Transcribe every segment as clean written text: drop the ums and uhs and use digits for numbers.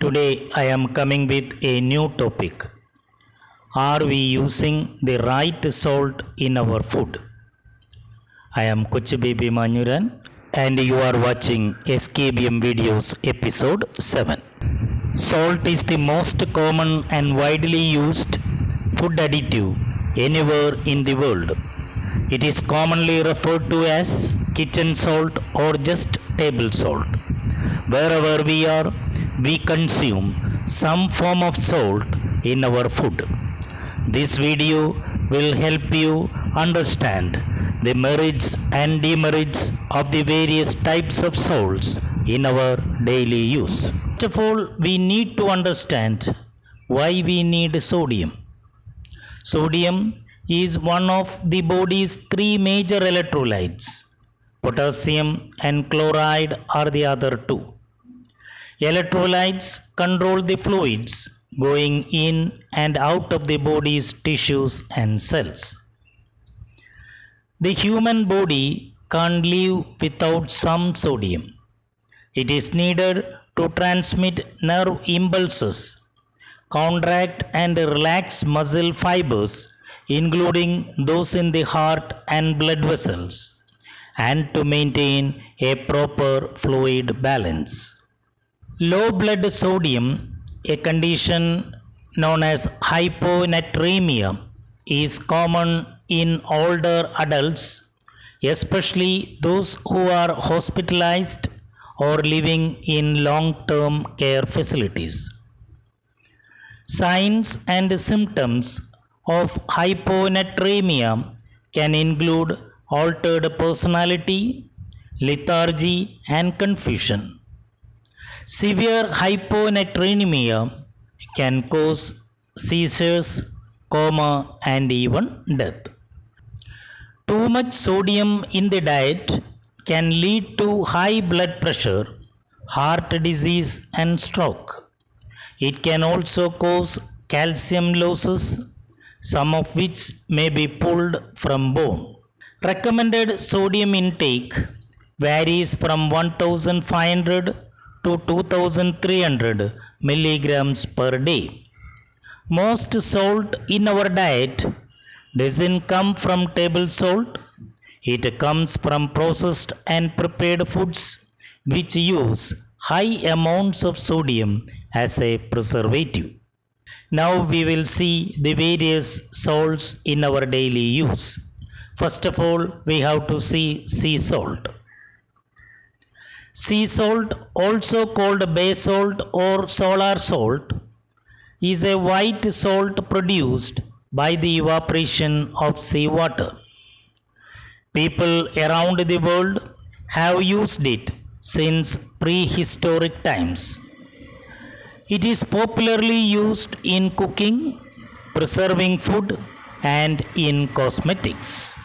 Today I am coming with a new topic. Are we using the right salt in our food? I am Kochi Baby Manuran and you are watching SKBM Videos episode 7. Salt is the most common and widely used food additive anywhere in the world. It is commonly referred to as kitchen salt or just table salt. Wherever we are, we consume some form of salt in our food. This video will help you understand the merits and demerits of the various types of salts in our daily use. First of all, we need to understand why we need sodium. Sodium is one of the body's three major electrolytes. Potassium and chloride are the other two. Electrolytes control the fluids going in and out of the body's tissues and cells. The human body can't live without some sodium. It is needed to transmit nerve impulses, contract and relax muscle fibers, including those in the heart and blood vessels, and to maintain a proper fluid balance. Low blood sodium, a condition known as hyponatremia, is common in older adults, especially those who are hospitalized or living in long-term care facilities. Signs and symptoms of hyponatremia can include altered personality, lethargy, and confusion. Severe hyponatremia can cause seizures, coma, and even death. Too much sodium in the diet can lead to high blood pressure, heart disease, and stroke. It can also cause calcium losses, some of which may be pulled from bone. Recommended sodium intake varies from 1500 to 2300 milligrams per day. Most salt in our diet doesn't come from table salt. It comes from processed and prepared foods which use high amounts of sodium as a preservative. Now we will see the various salts in our daily use. First of all, we have to see sea salt. Sea salt, also called bay salt or solar salt, is a white salt produced by the evaporation of seawater. People around the world have used it since prehistoric times. It is popularly used in cooking, preserving food, and in cosmetics.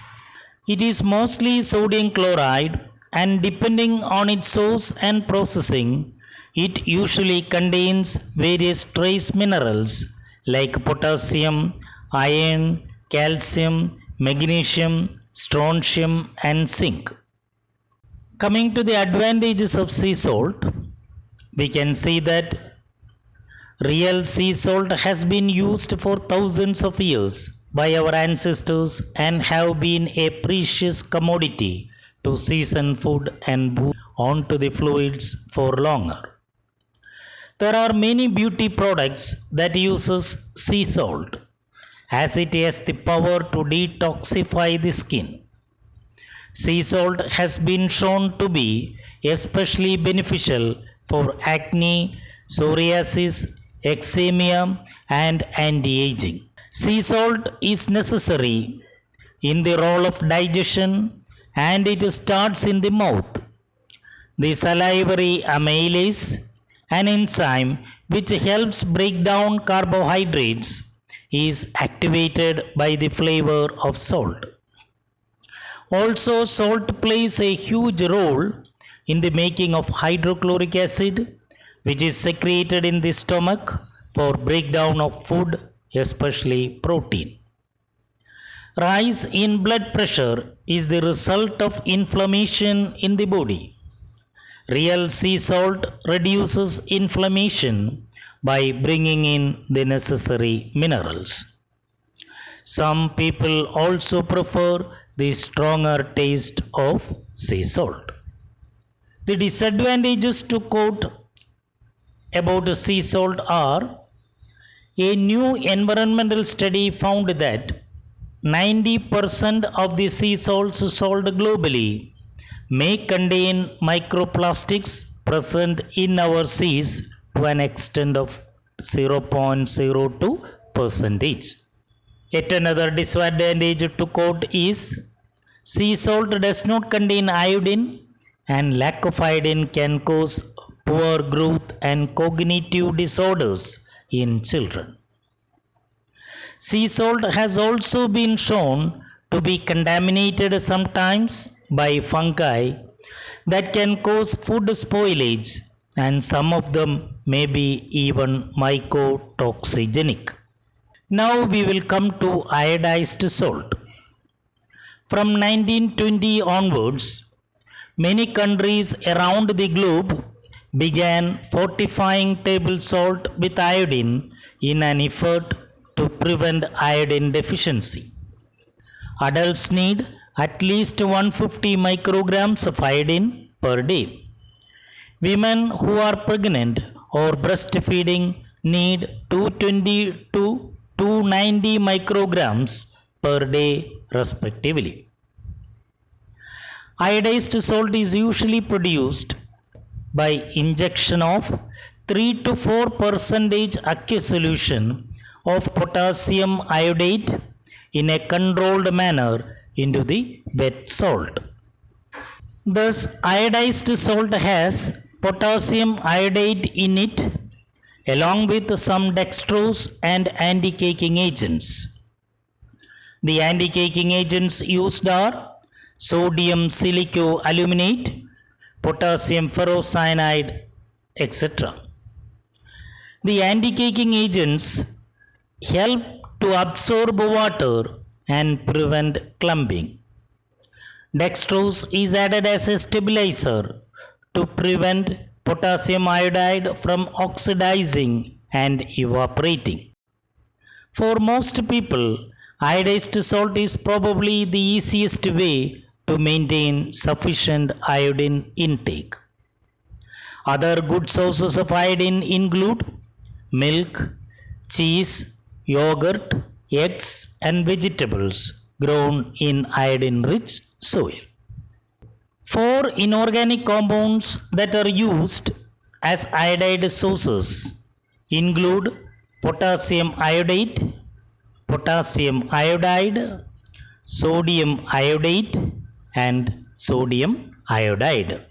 It is mostly sodium chloride, and depending on its source and processing, it usually contains various trace minerals like potassium, iron, calcium, magnesium, strontium, and zinc. Coming to the advantages of sea salt, we can see that real sea salt has been used for thousands of years by our ancestors and have been a precious commodity to season food and boost onto the fluids for longer. There are many beauty products that uses sea salt as it has the power to detoxify the skin. Sea salt has been shown to be especially beneficial for acne, psoriasis, eczema, and anti-aging. Sea salt is necessary in the role of digestion and it starts in the mouth. The salivary amylase, an enzyme which helps break down carbohydrates, is activated by the flavor of salt. Also, salt plays a huge role in the making of hydrochloric acid, which is secreted in the stomach for breakdown of food, especially protein. Rise in blood pressure is the result of inflammation in the body. Real sea salt reduces inflammation by bringing in the necessary minerals. Some people also prefer the stronger taste of sea salt. The disadvantages to quote about sea salt are: a new environmental study found that 90% of the sea salts sold globally may contain microplastics present in our seas to an extent of 0.02%. Yet another disadvantage to quote is sea salt does not contain iodine, and lack of iodine can cause poor growth and cognitive disorders in children. Sea salt has also been shown to be contaminated sometimes by fungi that can cause food spoilage, and some of them may be even mycotoxigenic. Now we will come to iodized salt. From 1920 onwards, many countries around the globe began fortifying table salt with iodine in an effort to prevent iodine deficiency. Adults need at least 150 micrograms of iodine per day. Women who are pregnant or breastfeeding need 220 to 290 micrograms per day respectively. Iodized salt is usually produced by injection of 3 to 4% aqueous solution of potassium iodide in a controlled manner into the wet salt. Thus, iodized salt has potassium iodide in it, along with some dextrose and anti-caking agents. The anti-caking agents used are sodium silicoaluminate, potassium ferrocyanide, etc. The anti-caking agents help to absorb water and prevent clumping. Dextrose is added as a stabilizer to prevent potassium iodide from oxidizing and evaporating. For most people, iodized salt is probably the easiest way to maintain sufficient iodine intake. Other good sources of iodine include milk, cheese, yogurt, eggs, and vegetables grown in iodine-rich soil. 4 inorganic compounds that are used as iodide sources include potassium iodide, potassium iodide, sodium iodide, and sodium iodide.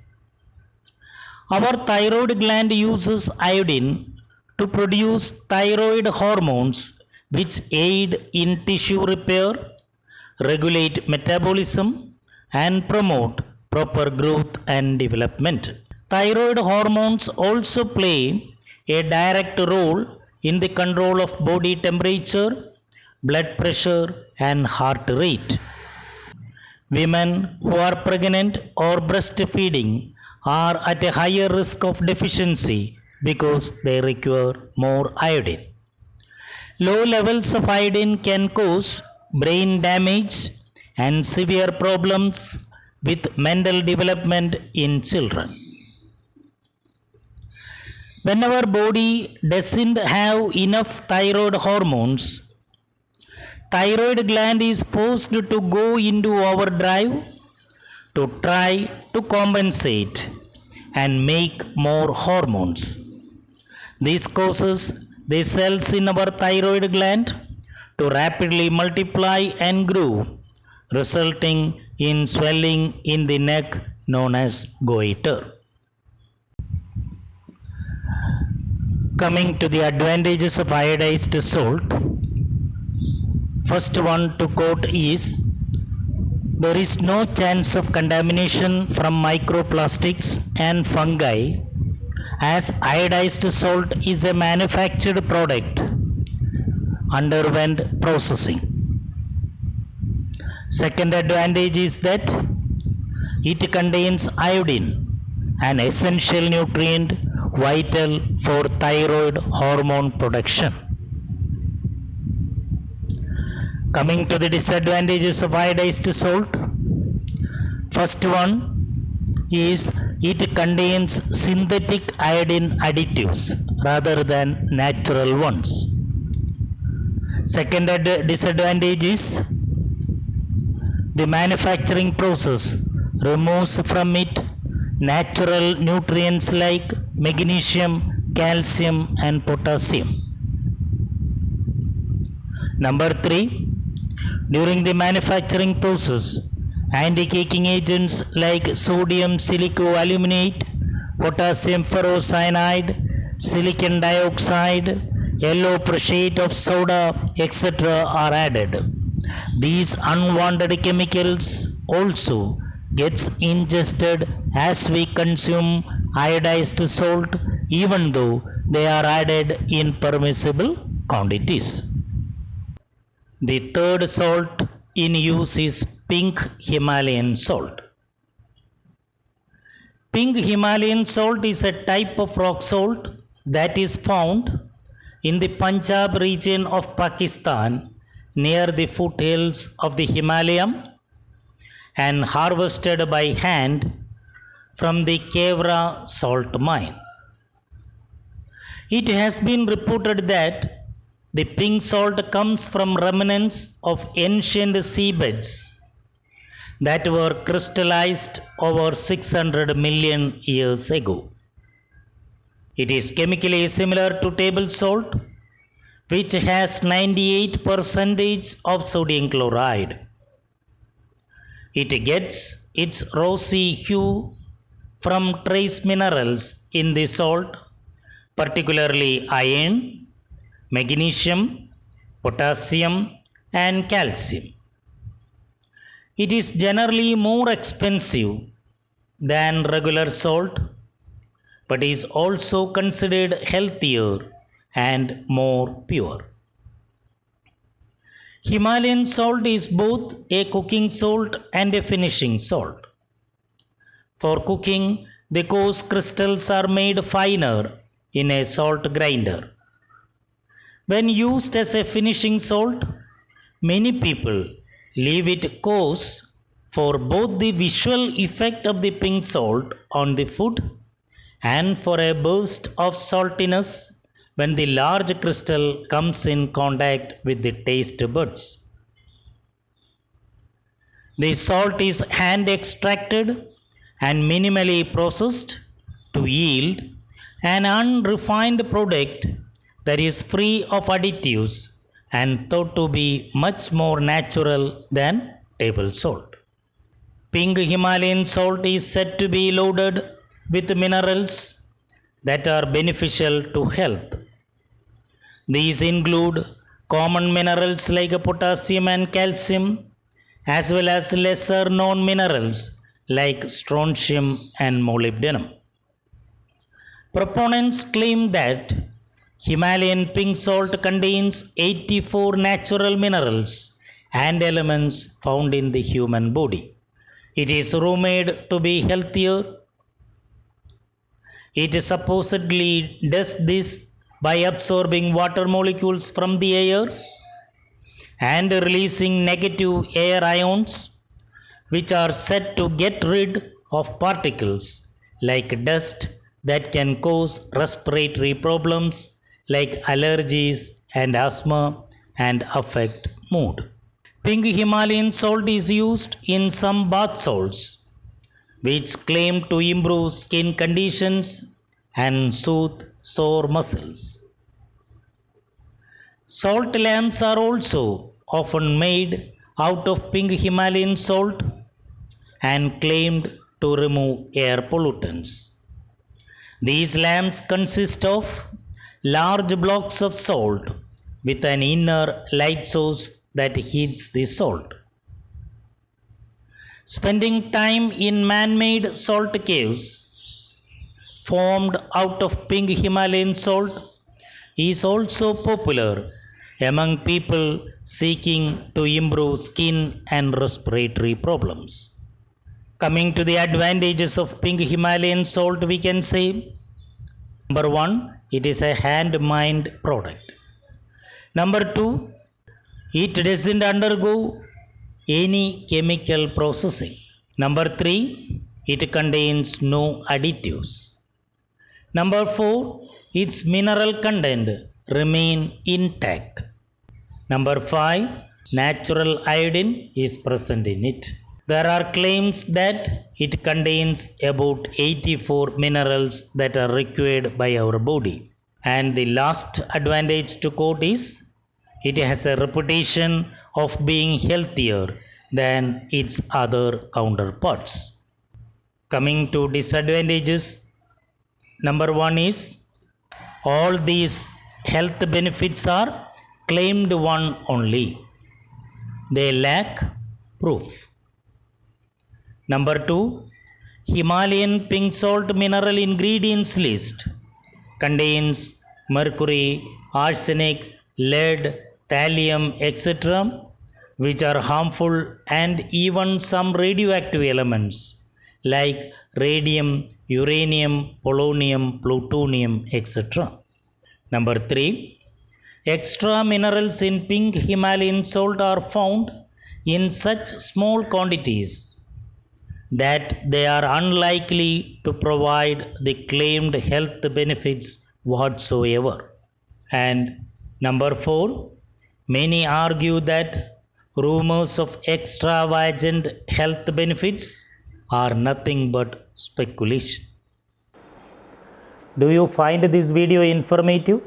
Our thyroid gland uses iodine to produce thyroid hormones which aid in tissue repair, regulate metabolism, and promote proper growth and development. Thyroid hormones also play a direct role in the control of body temperature, blood pressure, and heart rate. Women who are pregnant or breastfeeding are at a higher risk of deficiency because they require more iodine. Low levels of iodine can cause brain damage and severe problems with mental development in children. When our body doesn't have enough thyroid hormones, thyroid gland is forced to go into overdrive to try to compensate and make more hormones. This causes the cells in our thyroid gland to rapidly multiply and grow, resulting in swelling in the neck known as goiter. Coming to the advantages of iodized salt, first one to quote is: there is no chance of contamination from microplastics and fungi, as iodized salt is a manufactured product underwent processing. Second advantage is that it contains iodine, an essential nutrient vital for thyroid hormone production. Coming to the disadvantages of iodized salt. First one is it contains synthetic iodine additives rather than natural ones. Second disadvantage is the manufacturing process removes from it natural nutrients like magnesium, calcium and potassium. Number 3, during the manufacturing process, anti-caking agents like sodium silicoaluminate, potassium ferrocyanide, silicon dioxide, yellow prussiate of soda, etc. are added. These unwanted chemicals also gets ingested as we consume iodized salt, even though they are added in permissible quantities. The third salt in use is pink Himalayan salt. Pink Himalayan salt is a type of rock salt that is found in the Punjab region of Pakistan near the foothills of the Himalaya and harvested by hand from the Kevra salt mine. It has been reported that the pink salt comes from remnants of ancient seabeds that were crystallized over 600 million years ago. It is chemically similar to table salt, which has 98% of sodium chloride. It gets its rosy hue from trace minerals in the salt, particularly iron, magnesium, potassium and calcium. It is generally more expensive than regular salt, but is also considered healthier and more pure. Himalayan salt is both a cooking salt and a finishing salt. For cooking, the coarse crystals are made finer in a salt grinder. When used as a finishing salt, many people leave it coarse for both the visual effect of the pink salt on the food and for a burst of saltiness when the large crystal comes in contact with the taste buds. The salt is hand extracted and minimally processed to yield an unrefined product that is free of additives and thought to be much more natural than table salt. Pink Himalayan salt is said to be loaded with minerals that are beneficial to health. These include common minerals like potassium and calcium, as well as lesser known minerals like strontium and molybdenum. Proponents claim that Himalayan pink salt contains 84 natural minerals and elements found in the human body. It is rumored to be healthier. It supposedly does this by absorbing water molecules from the air and releasing negative air ions, which are said to get rid of particles like dust that can cause respiratory problems like allergies and asthma and affect mood. Pink Himalayan salt is used in some bath salts, which claim to improve skin conditions and soothe sore muscles. Salt lamps are also often made out of pink Himalayan salt and claimed to remove air pollutants. These lamps consist of large blocks of salt with an inner light source that heats the salt. Spending time in man-made salt caves formed out of pink Himalayan salt is also popular among people seeking to improve skin and respiratory problems. Coming to the advantages of pink Himalayan salt, we can say number one, it is a hand-mined product. Number two, it doesn't undergo any chemical processing. Number three, it contains no additives. Number four, its mineral content remain intact. Number five, natural iodine is present in it. There are claims that it contains about 84 minerals that are required by our body. And the last advantage to quote is it has a reputation of being healthier than its other counterparts. Coming to disadvantages, number one is all these health benefits are claimed one only. They lack proof. Number two, Himalayan pink salt mineral ingredients list contains mercury, arsenic, lead, thallium, etc., which are harmful, and even some radioactive elements like radium, uranium, polonium, plutonium, etc. Number three, extra minerals in pink Himalayan salt are found in such small quantities that they are unlikely to provide the claimed health benefits whatsoever. And number four, many argue that rumors of extravagant health benefits are nothing but speculation. Do you find this video informative?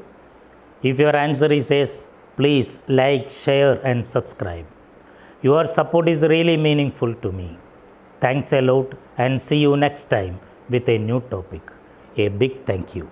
If your answer is yes, please like, share and subscribe. Your support is really meaningful to me. Thanks a lot and see you next time with a new topic. A big thank you.